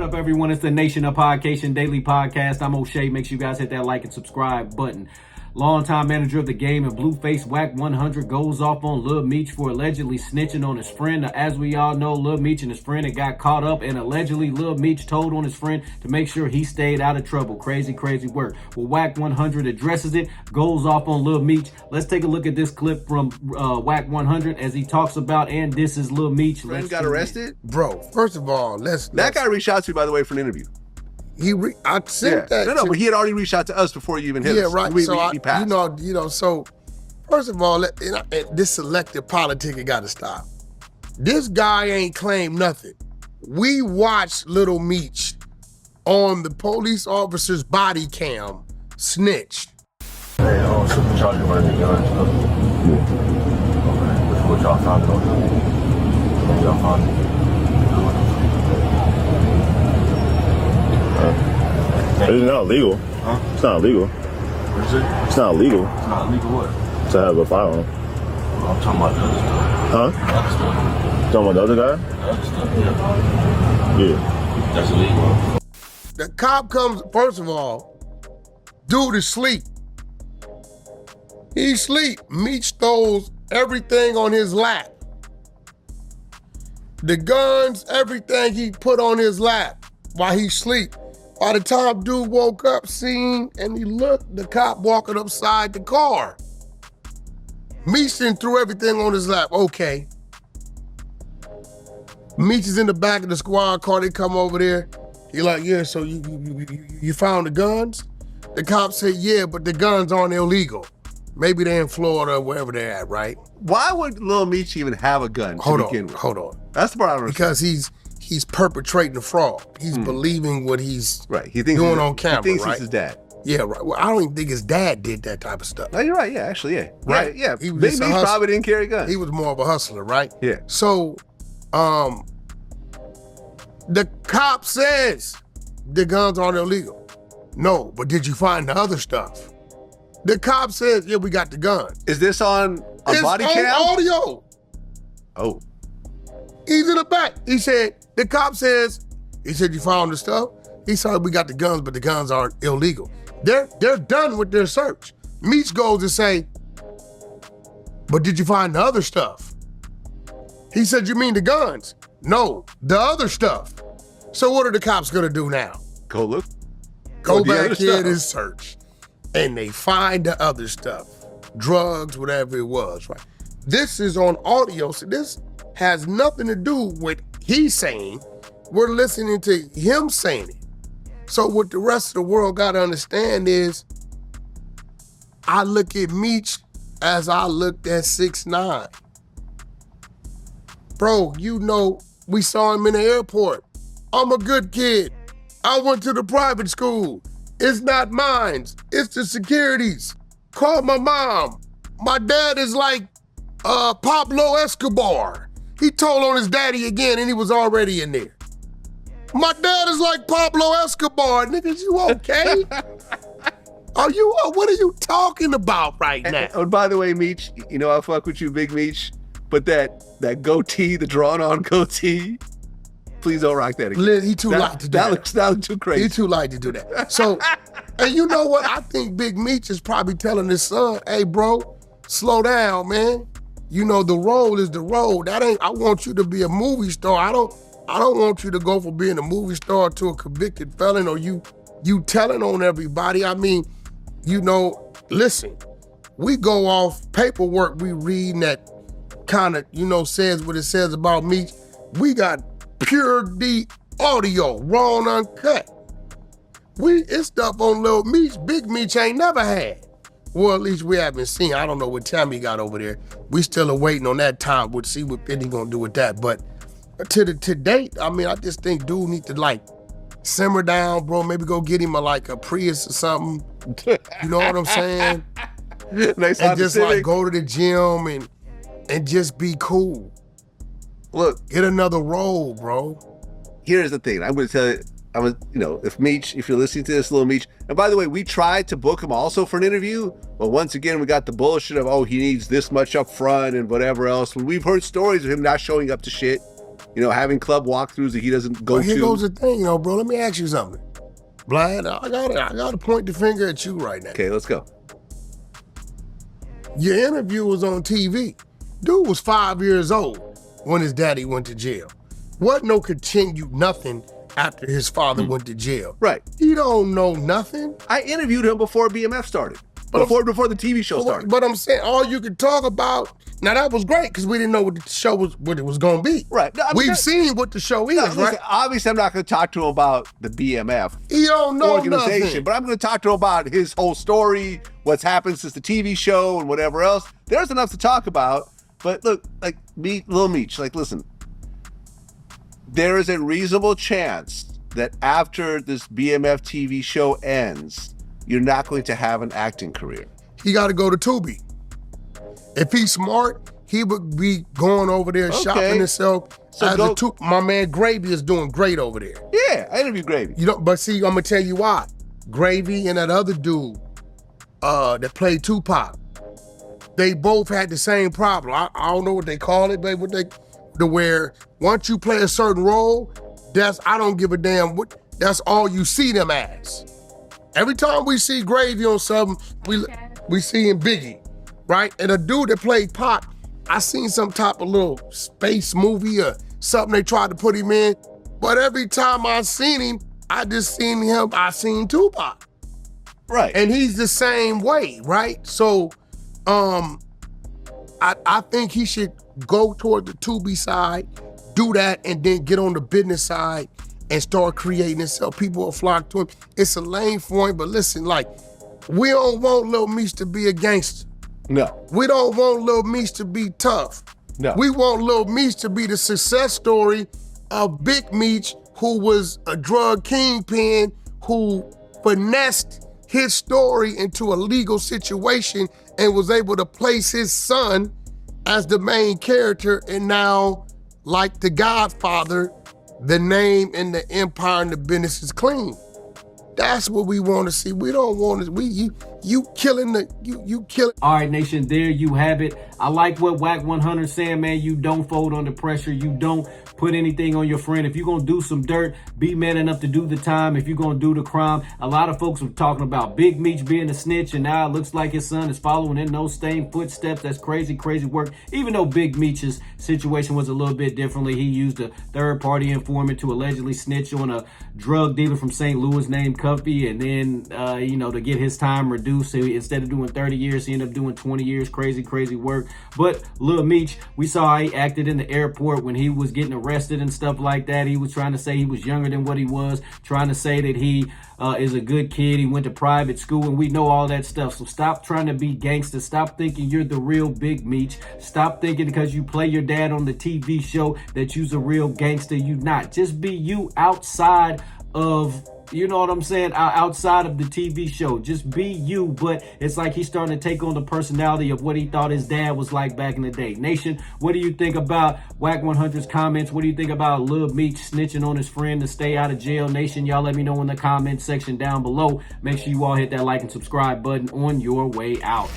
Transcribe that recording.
up, everyone? It's the Nation of Podcation Daily Podcast. I'm O'Shea. Make sure you guys hit that like and subscribe button. Longtime manager of the game and Blueface Wack 100 goes off on Lil Meech for allegedly snitching on his friend. Now, as we all know, Lil Meech and his friend had got caught up, and allegedly Lil Meech told on his friend to make sure he stayed out of trouble. Crazy, crazy work. Well, Wack 100 addresses it, goes off on Lil Meech. Let's take a look at this clip from Wack 100 as he talks about and disses Lil Meech. Friend got arrested? Bro, first of all, That guy reached out to me, by the way, for an interview. I sent that. No, but he had already reached out to us before you even hit us. Yeah, right. We passed. So first of all, this selective politicking got to stop. This guy ain't claimed nothing. We watched Little Meech on the police officer's body cam snitched. Hey, supercharger running the gun stuff. Yeah. Okay. What y'all found on him? What y'all found? It's not illegal. Huh? It's not illegal. What is it? It's not illegal. It's not illegal what? To have a firearm. Well, I'm talking about the other stuff. Huh? The other stuff. Talking about the other guy? The other stuff, yeah. Yeah. That's illegal. The cop comes, first of all, dude is asleep. He's asleep. Meech throws everything on his lap. The guns, everything he put on his lap while he's asleep. By the time dude woke up, seen, and he looked, the cop walking upside the car. Meech then threw everything on his lap. Okay. Meech is in the back of the squad car. They come over there. He like, yeah, so you found the guns? The cop said, yeah, but the guns aren't illegal. Maybe they're in Florida or wherever they're at, right? Why would Lil Meech even have a gun to begin with? Hold on. That's the part I don't understand. Because he's perpetrating the fraud. He's believing what he's doing on camera, He thinks right? it's his dad. Yeah, right. Well, I don't even think his dad did that type of stuff. No, you're right. Yeah, actually, yeah. Right. Yeah. He was Big just a Meech hustler. probably didn't carry guns. He was more of a hustler, right? Yeah. So, the cop says the guns aren't illegal. No, but did you find the other stuff? The cop says, yeah, we got the gun. Is this on a body It's cam? on audio. Oh. He's in the back. He said, the cop says, he said, you found the stuff? He said, we got the guns, but the guns aren't illegal. They're done with their search. Meech goes and say, but did you find the other stuff? He said, you mean the guns? No, the other stuff. So what are the cops gonna do now? Go look. Go the back other here stuff. and search. And they find the other stuff. Drugs, whatever it was, right? This is on audio, so this has nothing to do with he's saying. We're listening to him saying it. So what the rest of the world gotta understand is, I look at Meech as I looked at 6ix9ine. Bro, you know, we saw him in the airport. I'm a good kid. I went to the private school. It's not mine. It's the security's. Call my mom. My dad is like Pablo Escobar. He told on his daddy again and he was already in there. My dad is like Pablo Escobar. Niggas, you okay? What are you talking about right now? Oh, by the way, Meech, you know I fuck with you, Big Meech, but that goatee, the drawn-on goatee, please don't rock that again. He too light to do that. That looks too crazy. He too light to do that. So, and you know what? I think Big Meech is probably telling his son, hey, bro, slow down, man. You know, the role is the role. I want you to be a movie star. I don't want you to go from being a movie star to a convicted felon or you telling on everybody. I mean, you know, listen, we go off paperwork we read that kind of, you know, says what it says about Meech. We got pure D audio, raw and uncut. It's stuff on Lil Meech, Big Meech ain't never had. Well, at least we haven't seen. I don't know what time he got over there. We still are waiting on that time. We'll see what Penny gonna do with that. But to date, I mean, I just think dude need to like simmer down, bro. Maybe go get him a Prius or something. You know what I'm saying? Nice and just Civic. like go to the gym and just be cool. Look, get another role, bro. Here's the thing. I'm going to tell you, if you're listening to this, Lil Meech, and by the way, we tried to book him also for an interview, but once again, we got the bullshit of, he needs this much up front and whatever else. When we've heard stories of him not showing up to shit, having club walkthroughs that he doesn't go But here to. goes the thing, bro. Let me ask you something. Vlad, I gotta point the finger at you right now. Okay, let's go. Your interview was on TV. Dude was 5 years old when his daddy went to jail. Wasn't no continued nothing after his father went to jail. Right. He don't know nothing. I interviewed him before BMF started. Before the TV show started. But I'm saying all you could talk about, now that was great because we didn't know what the show was, what it was gonna be. Right. No, We've seen what the show is, listen, right? obviously, I'm not going to talk to him about the BMF He don't know organization, nothing. but I'm going to talk to him about his whole story, what's happened since the TV show and whatever else. There's enough to talk about. But look, like Lil Meech, like listen, there is a reasonable chance that after this BMF TV show ends, you're not going to have an acting career. He got to go to Tubi. If he's smart, he would be going over there shopping himself. So My man Gravy is doing great over there. Yeah, I interviewed Gravy. But see, I'm gonna tell you why. Gravy and that other dude that played Tupac, they both had the same problem. I don't know what they call it, but where once you play a certain role, I don't give a damn that's all you see them as. Every time we see Gravy on something, we see him Biggie, right? And a dude that played Pac, I seen some type of little space movie or something they tried to put him in. But every time I seen him, I seen Tupac. Right. And he's the same way, right? So I think he should go toward the Tubi side, do that, and then get on the business side and start creating himself. People will flock to him. It's a lane for him, but listen, like, we don't want Lil Meech to be a gangster. No. We don't want Lil Meech to be tough. No. We want Lil Meech to be the success story of Big Meech, who was a drug kingpin, who finessed his story into a legal situation and was able to place his son as the main character, and now, like The Godfather, the name and the empire and the business is clean. That's what we want to see. We don't want to. You killing. All right, nation, there you have it. I like what Wack 100 saying, man. You don't fold under pressure. You don't put anything on your friend. If you're going to do some dirt, be man enough to do the time. If you're going to do the crime, a lot of folks were talking about Big Meech being a snitch, and now it looks like his son is following in those same footsteps. That's crazy, crazy work. Even though Big Meech's situation was a little bit differently, he used a third-party informant to allegedly snitch on a drug dealer from St. Louis named Cuffy, and then, to get his time reduced. So instead of doing 30 years, he ended up doing 20 years. Crazy, crazy work. But Lil Meech, we saw how he acted in the airport when he was getting arrested and stuff like that. He was trying to say he was younger than what he was, trying to say that he is a good kid. He went to private school, and we know all that stuff. So stop trying to be gangster. Stop thinking you're the real Big Meech. Stop thinking because you play your dad on the TV show that you's a real gangster. You not. Just be you outside of, you know what I'm saying, outside of the TV show. Just be you. But it's like he's starting to take on the personality of what he thought his dad was like back in the day. Nation, what do you think about Wack 100's comments? What do you think about Lil Meech snitching on his friend to stay out of jail? Nation, y'all let me know in the comment section down below. Make sure you all hit that like and subscribe button on your way out.